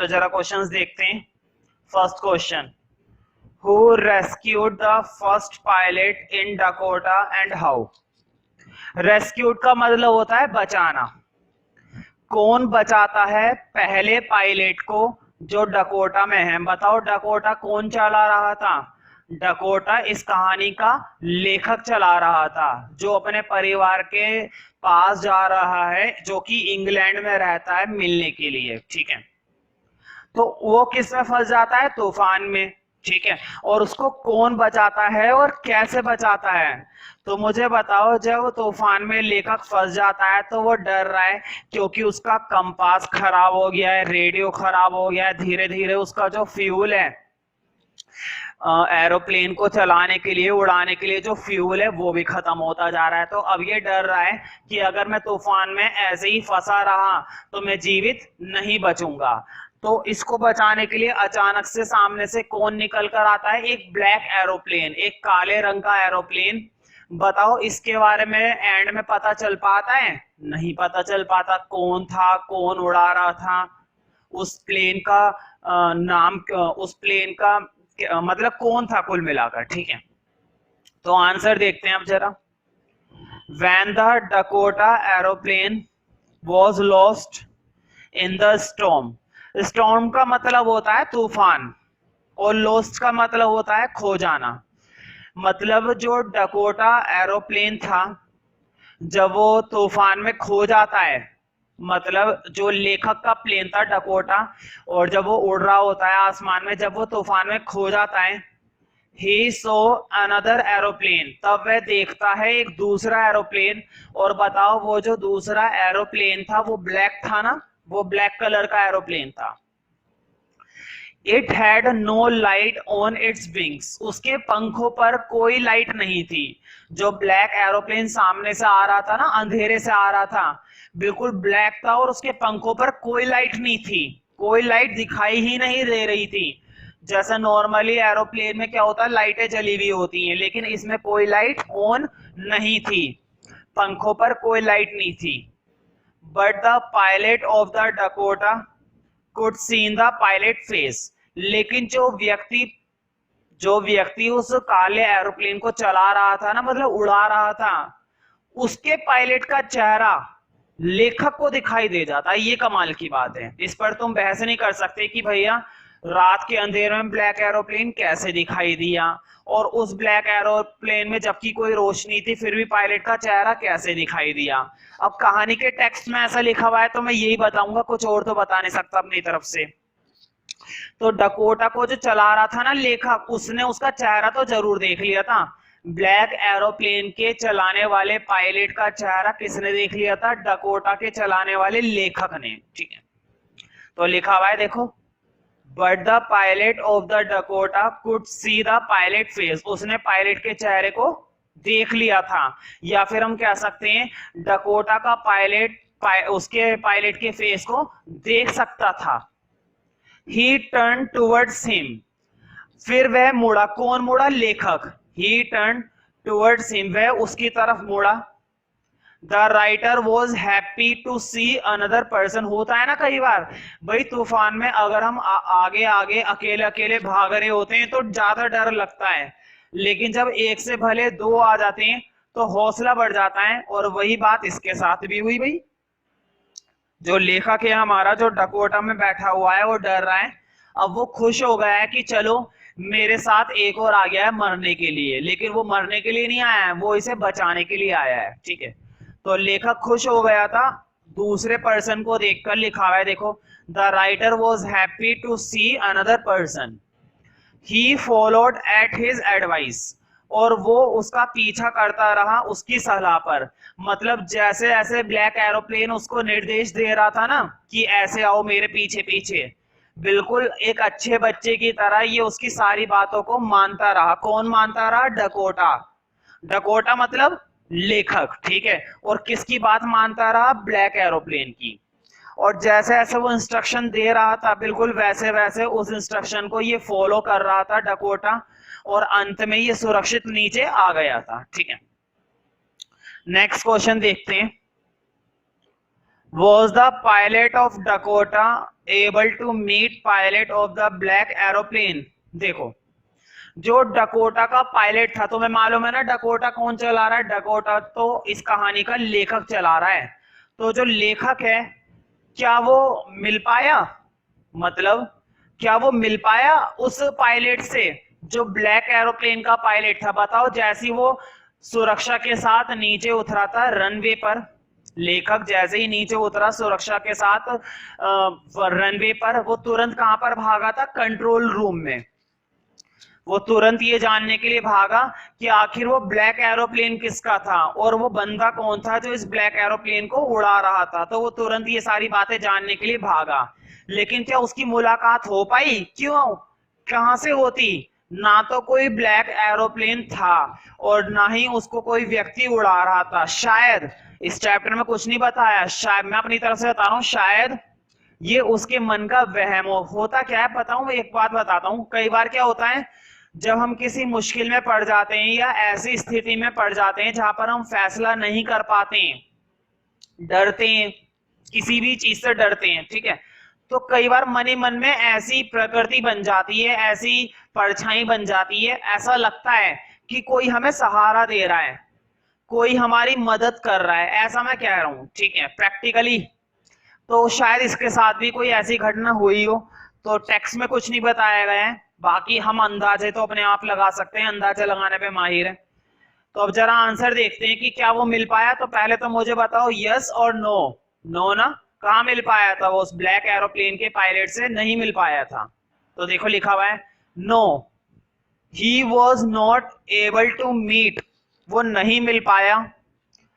तो जरा क्वेश्चंस देखते हैं। First question, who rescued the first pilot in Dakota and how. Rescued का मतलब होता है बचाना। कौन बचाता है पहले पायलट को जो डकोटा में है। बताओ डकोटा कौन चला रहा था। डकोटा इस कहानी का लेखक चला रहा था, जो अपने परिवार के पास जा रहा है, जो कि इंग्लैंड में रहता है मिलने के लिए। ठीक है, तो वो किस में फंस जाता है, तूफान में। ठीक है, और उसको कौन बचाता है और कैसे बचाता है। तो मुझे बताओ, जब वो तूफान में लेखक फंस जाता है तो वो डर रहा है क्योंकि उसका कंपास खराब हो गया है, रेडियो खराब हो गया है, धीरे धीरे उसका जो फ्यूल है एरोप्लेन को चलाने के लिए, उड़ाने के लिए जो फ्यूल है वो भी खत्म होता जा रहा है। तो अब ये डर रहा है कि अगर मैं तूफान में ऐसे ही फंसा रहा तो मैं जीवित नहीं बचूंगा। तो इसको बचाने के लिए अचानक से सामने से कौन निकल कर आता है, एक ब्लैक एरोप्लेन, एक काले रंग का एरोप्लेन। बताओ इसके बारे में एंड में पता चल पाता है, नहीं पता चल पाता। कौन था, कौन उड़ा रहा था, उस प्लेन का नाम, उस प्लेन का मतलब कौन था कुल मिलाकर। ठीक है, तो आंसर देखते हैं अब जरा। When the Dakota aeroplane was lost in the storm, storm का मतलब होता है तूफान और lost का मतलब होता है खो जाना। मतलब जो डकोटा एरोप्लेन था जब वो तूफान में खो जाता है, मतलब जो लेखक का प्लेन था डकोटा, और जब वो उड़ रहा होता है आसमान में, जब वो तूफान में खो जाता है, he saw another aeroplane, तब वह देखता है एक दूसरा एरोप्लेन। और बताओ वो जो दूसरा एरोप्लेन था वो ब्लैक था ना, वो ब्लैक कलर का एरोप्लेन था। It had no light on its wings, उसके पंखों पर कोई लाइट नहीं थी। जो ब्लैक एरोप्लेन सामने से आ रहा था ना, अंधेरे से आ रहा था, बिल्कुल ब्लैक था और उसके पंखों पर कोई लाइट नहीं थी, कोई लाइट दिखाई ही नहीं दे रही थी। जैसा नॉर्मली एरोप्लेन में क्या होता है, लाइटें जली हुई होती हैं, लेकिन इसमें कोई लाइट ऑन नहीं थी, पंखों पर कोई लाइट नहीं थी। But the pilot of the Dakota could seen the pilot face, लेकिन जो व्यक्ति उस काले एरोप्लेन को चला रहा था ना, मतलब उड़ा रहा था, उसके पायलट का चेहरा लेखक को दिखाई दे जाता है। ये कमाल की बात है, इस पर तुम बहस नहीं कर सकते कि भैया रात के अंधेरे में ब्लैक एरोप्लेन कैसे दिखाई दिया, और उस ब्लैक एरोप्लेन में जबकि कोई रोशनी थी फिर भी पायलट का चेहरा कैसे दिखाई दिया। अब कहानी के टेक्स्ट में ऐसा लिखा हुआ है तो मैं यही बताऊंगा, कुछ और तो बता नहीं सकता अपनी तरफ से। तो डकोटा को जो चला रहा था ना लेखक, उसने उसका चेहरा तो जरूर देख लिया था। ब्लैक एरोप्लेन के चलाने वाले पायलट का चेहरा किसने देख लिया था, डकोटा के चलाने वाले लेखक ने। ठीक है, तो लिखा हुआ है देखो, but the pilot of the Dakota could see the pilot face, उसने पायलट के चेहरे को देख लिया था। या फिर हम कह सकते हैं डकोटा का पायलट उसके पायलट के फेस को देख सकता था। He turned towards him, फिर वह मुड़ा, कौन मुड़ा, लेखक। He turned towards him, वह उसकी तरफ मुड़ा। The writer was happy to see another person, होता है ना कई बार भाई तूफान में अगर हम आगे आगे अकेले अकेले भाग रहे होते हैं तो ज्यादा डर लगता है, लेकिन जब एक से भले दो आ जाते हैं तो हौसला बढ़ जाता है। और वही बात इसके साथ भी हुई भाई। जो लेखक है हमारा, जो डकोटा में बैठा हुआ है, वो डर रहा है। अब वो खुश हो गया है कि चलो मेरे साथ एक और आ गया है मरने के लिए, लेकिन वो मरने के लिए नहीं आया है, वो इसे बचाने के लिए आया है। ठीक है, तो लेखक खुश हो गया था दूसरे पर्सन को देखकर। लिखा हुआ है देखो, the writer was happy to see another person, he followed at his advice, और वो उसका पीछा करता रहा उसकी सलाह पर। मतलब जैसे ऐसे ब्लैक एरोप्लेन उसको निर्देश दे रहा था ना कि ऐसे आओ मेरे पीछे पीछे, बिल्कुल एक अच्छे बच्चे की तरह ये उसकी सारी बातों को मानता रहा। कौन मानता रहा, डकोटा। डकोटा मतलब लेखक। ठीक है, और किसकी बात मानता रहा, ब्लैक एरोप्लेन की। और जैसे ऐसे वो इंस्ट्रक्शन दे रहा था बिल्कुल वैसे वैसे उस इंस्ट्रक्शन को ये फॉलो कर रहा था डकोटा, और अंत में ये सुरक्षित नीचे आ गया था। ठीक है, नेक्स्ट क्वेश्चन देखते हैं। Was the pilot of Dakota able to meet pilot of the black aeroplane? देखो, जो डकोटा का पायलट था, तुम्हें मालूम है ना डकोटा कौन चला रहा है? डकोटा तो इस कहानी का लेखक चला रहा है। तो जो लेखक है, क्या वो मिल पाया? मतलब क्या वो मिल पाया उस पायलट से जो ब्लैक एरोप्लेन का पायलट था? बताओ, जैसी वो सुरक्षा के साथ नीचे उतरा था रनवे पर, लेखक जैसे ही नीचे उतरा सुरक्षा के साथ रनवे पर, वो तुरंत कहां पर भागा था? कंट्रोल रूम में। वो तुरंत ये जानने के लिए भागा कि आखिर वो ब्लैक एरोप्लेन किसका था और वो बंदा कौन था जो इस ब्लैक एरोप्लेन को उड़ा रहा था। तो वो तुरंत ये सारी बातें जानने के लिए भागा। लेकिन क्या उसकी मुलाकात हो पाई? क्यों? कहां से होती? ना तो कोई ब्लैक एरोप्लेन था और ना ही उसको कोई व्यक्ति उड़ा रहा था। शायद इस चैप्टर में कुछ नहीं बताया, शायद मैं अपनी तरफ से बता रहा हूं, शायद ये उसके मन का वहम होता। क्या है बताऊं? एक बात बताता हूं, कई बार क्या होता है, जब हम किसी मुश्किल में पड़ जाते हैं या ऐसी स्थिति में पड़ जाते हैं जहां पर हम फैसला नहीं कर पाते हैं, डरते हैं, किसी भी चीज से डरते हैं, ठीक है, तो कई बार मन ही मन में ऐसी प्रकृति बन जाती है, ऐसी परछाई बन जाती है, ऐसा लगता है कि कोई हमें सहारा दे रहा है, कोई हमारी मदद कर रहा है, ऐसा मैं कह रहा हूं, ठीक है, प्रैक्टिकली। तो शायद इसके साथ भी कोई ऐसी घटना हुई हो। तो टेक्स्ट में कुछ नहीं बताया गया है, बाकी हम अंदाजे तो अपने आप लगा सकते हैं, अंदाजे लगाने पे माहिर है। तो अब जरा आंसर देखते हैं कि क्या वो मिल पाया। तो पहले तो मुझे बताओ यस और नो। नो ना, कहाँ मिल पाया था? वो उस ब्लैक एरोप्लेन के पायलट से नहीं मिल पाया था। तो देखो लिखा हुआ है no, he was not able to meet, वो नहीं मिल पाया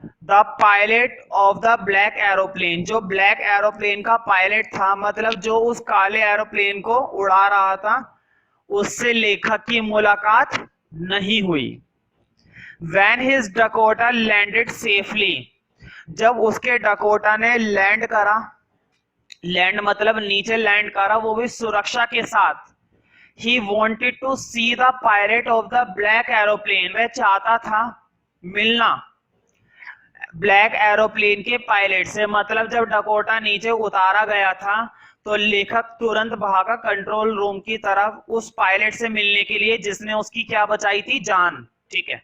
the pilot of the black aeroplane, जो ब्लैक एरोप्लेन का पायलट था, मतलब जो उस काले एरोप्लेन को उड़ा रहा था, उससे लेखक की मुलाकात नहीं हुई। When his Dakota landed safely, जब उसके डकोटा ने लैंड करा, लैंड मतलब नीचे लैंड करा, वो भी सुरक्षा के साथ, he wanted to see the pirate of the black aeroplane, वह चाहता था मिलना ब्लैक एरोप्लेन के पायलट से। मतलब जब डकोटा नीचे उतारा गया था तो लेखक तुरंत भागा कंट्रोल रूम की तरफ उस पायलट से मिलने के लिए जिसने उसकी क्या बचाई थी? जान, ठीक है।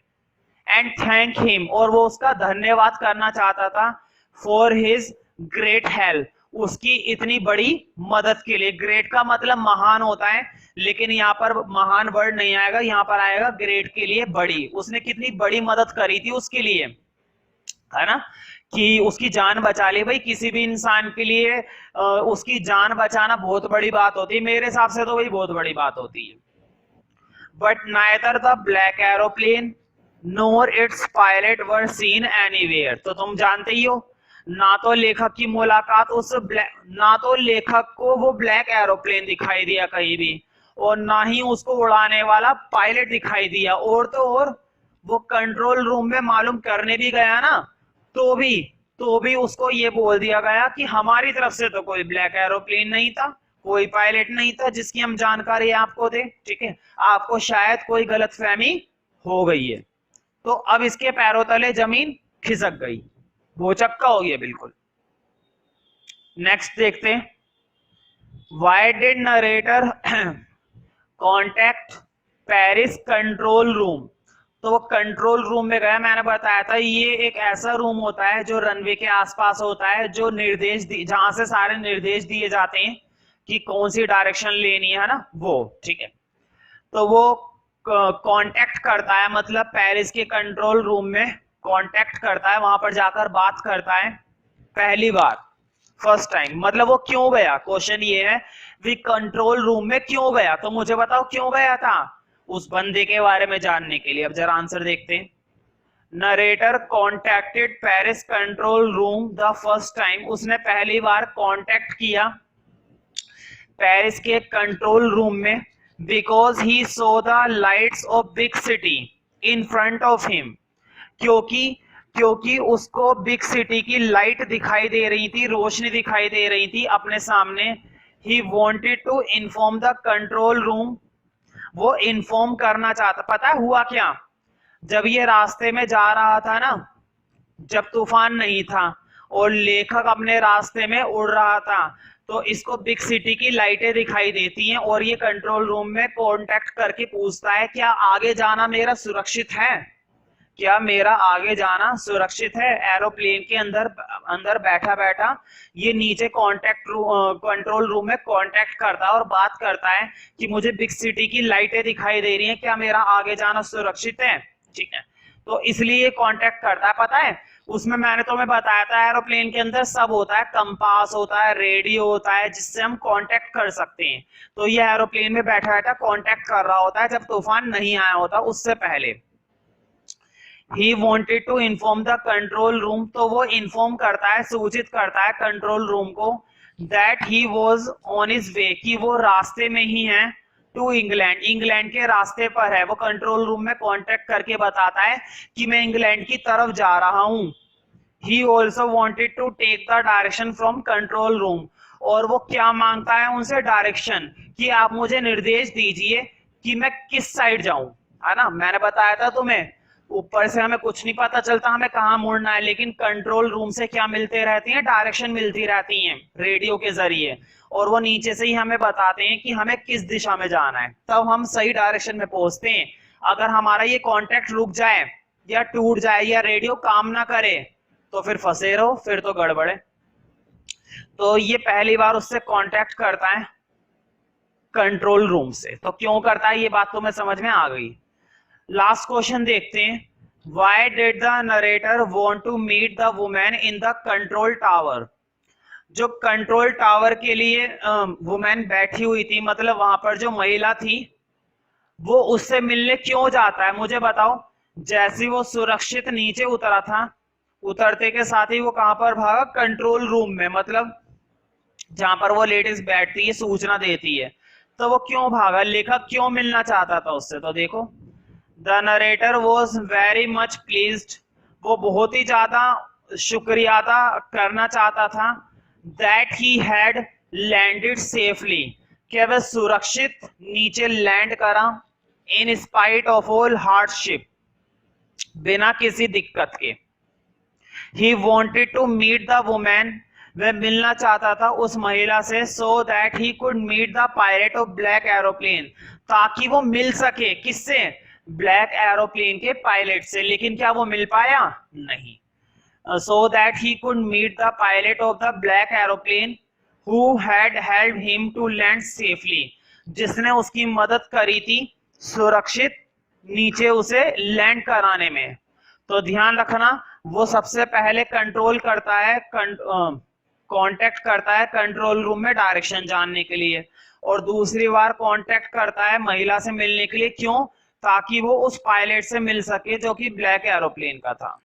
एंड थैंक हिम, और वो उसका धन्यवाद करना चाहता था, फॉर हिज ग्रेट हेल्प, उसकी इतनी बड़ी मदद के लिए। ग्रेट का मतलब महान होता है, लेकिन यहाँ पर महान वर्ड नहीं आएगा, यहाँ पर आएगा ग्रेट के लिए बड़ी। उसने कितनी बड़ी मदद करी थी उसके लिए, है ना, कि उसकी जान बचा ली। भाई किसी भी इंसान के लिए उसकी जान बचाना बहुत बड़ी बात होती है, मेरे हिसाब से तो वही बहुत बड़ी बात होती है। But neither the black aeroplane NOR it's pilot were seen anywhere, तो तुम जानते ही हो, ना तो लेखक की मुलाकात उस ना तो लेखक को वो ब्लैक एरोप्लेन दिखाई दिया कहीं भी, और ना ही उसको उड़ाने वाला पायलट दिखाई दिया। और तो और वो कंट्रोल रूम में मालूम करने भी गया ना, तो भी उसको ये बोल दिया गया कि हमारी तरफ से तो कोई ब्लैक एरोप्लेन नहीं था, कोई पायलट नहीं था जिसकी हम जानकारी आपको दे, ठीक है, आपको शायद कोई गलतफहमी हो गई है। तो अब इसके पैरों तले जमीन खिसक गई, भोचक्का हो गया बिल्कुल। नेक्स्ट देखते हैं, why did narrator contact Paris control room. तो वो कंट्रोल रूम में गया, मैंने बताया था ये एक ऐसा रूम होता है जो रनवे के आसपास होता है, जो निर्देश जहां से सारे निर्देश दिए जाते हैं कि कौन सी डायरेक्शन लेनी है ना, वो, ठीक है। तो वो कांटेक्ट करता है, मतलब पेरिस के कंट्रोल रूम में कांटेक्ट करता है, वहां पर जाकर बात करता है पहली बार, फर्स्ट टाइम। मतलब वो क्यों गया, क्वेश्चन ये है, वी कंट्रोल रूम में क्यों गया? तो मुझे बताओ क्यों गया था, उस बंदे के बारे में जानने के लिए। अब जरा आंसर देखते हैं। Narrator contacted Paris control room the first time, उसने पहली बार कांटेक्ट किया पेरिस के कंट्रोल रूम में, because he so the lights off big city in front of him, क्योंकि उसको बिग सिटी की लाइट दिखाई दे रही थी, रोशनी दिखाई दे रही थी अपने सामने। He wanted to inform the control room, वो इन्फॉर्म करना चाहता। पता हुआ क्या, जब ये रास्ते में जा रहा था ना, जब तूफान नहीं था और लेखक अपने रास्ते में उड़ रहा था। तो इसको बिग सिटी की लाइटें दिखाई देती हैं और ये कंट्रोल रूम में कांटेक्ट करके पूछता है क्या आगे जाना मेरा सुरक्षित है, क्या मेरा आगे जाना सुरक्षित है। एरोप्लेन के अंदर अंदर बैठा बैठा ये नीचे कंट्रोल रूम में कांटेक्ट करता है और बात करता है कि मुझे बिग सिटी की लाइटें दिखाई दे रही हैं, क्या मेरा आगे जाना सुरक्षित है। ठीक है, तो इसलिए कांटेक्ट करता है। पता है उसमें मैंने तुम्हें बताया था एरोप्लेन के अंदर सब होता है, कंपास होता है, रेडियो होता है, जिससे हम कांटेक्ट कर सकते हैं। तो ये एरोप्लेन में बैठा बैठा कांटेक्ट कर रहा होता है जब तूफान नहीं आया होता, उससे पहले। He wanted to inform the control room, तो वो इन्फॉर्म करता है, सूचित करता है कंट्रोल रूम को that he was on his way, कि वो रास्ते में ही है टू इंग्लैंड, इंग्लैंड के रास्ते पर है। वो कंट्रोल रूम में कांटेक्ट करके बताता है कि मैं इंग्लैंड की तरफ जा रहा हूँ। He also wanted to take the direction from control room, और वो क्या मांगता है उनसे, डायरेक्शन, कि आप मुझे निर्देश दीजिए कि मैं किस साइड जाऊं, है ना। मैंने बताया था तुम्हें ऊपर से हमें कुछ नहीं पता चलता हमें कहाँ मुड़ना है, लेकिन कंट्रोल रूम से क्या मिलते रहती हैं, डायरेक्शन मिलती रहती हैं रेडियो के जरिए, और वो नीचे से ही हमें बताते हैं कि हमें किस दिशा में जाना है, तब हम सही डायरेक्शन में पहुंचते हैं। अगर हमारा ये कांटेक्ट रुक जाए या टूट जाए या रेडियो काम ना करे तो फिर फंसे रहो, फिर तो गड़बड़ है। तो ये पहली बार उससे कांटेक्ट करता है कंट्रोल रूम से। तो क्यों करता है ये बात तुम्हें समझ में आ गई। लास्ट क्वेश्चन देखते हैं। Why did the narrator want to meet the woman in the control tower? जो कंट्रोल टावर के लिए वुमेन बैठी हुई थी, मतलब वहां पर जो महिला थी, वो उससे मिलने क्यों जाता है मुझे बताओ। जैसे वो सुरक्षित नीचे उतरा था, उतरते के साथ ही वो कहां पर भागा, कंट्रोल रूम में, मतलब जहां पर वो लेडीज बैठती है, सूचना देती है। तो वो क्यों भागा, लेखक क्यों मिलना चाहता था उससे, तो देखो। The narrator was very much pleased, वो बहुत ही ज्यादा शुक्रिया अदा करना चाहता था, that he had landed safely, कि वह सुरक्षित नीचे लैंड करा, in spite of all hardship, बिना किसी दिक्कत के। He wanted to meet the women, वह मिलना चाहता था उस महिला से, so that he could meet the pilot of black aeroplane, ताकि वो मिल सके किससे, ब्लैक एरोप्लेन के पायलट से। लेकिन क्या वो मिल पाया, नहीं। So that he could meet the pilot of the black aeroplane who had help him to land safely, जिसने उसकी मदद करी थी सुरक्षित नीचे उसे लैंड कराने में। तो ध्यान रखना, वो सबसे पहले कंट्रोल करता है, कांटेक्ट करता है कंट्रोल रूम में डायरेक्शन जानने के लिए, और दूसरी बार कांटेक्ट करता है महिला से मिलने के लिए। क्यों, ताकि वो उस पायलट से मिल सके जो कि ब्लैक एरोप्लेन का था।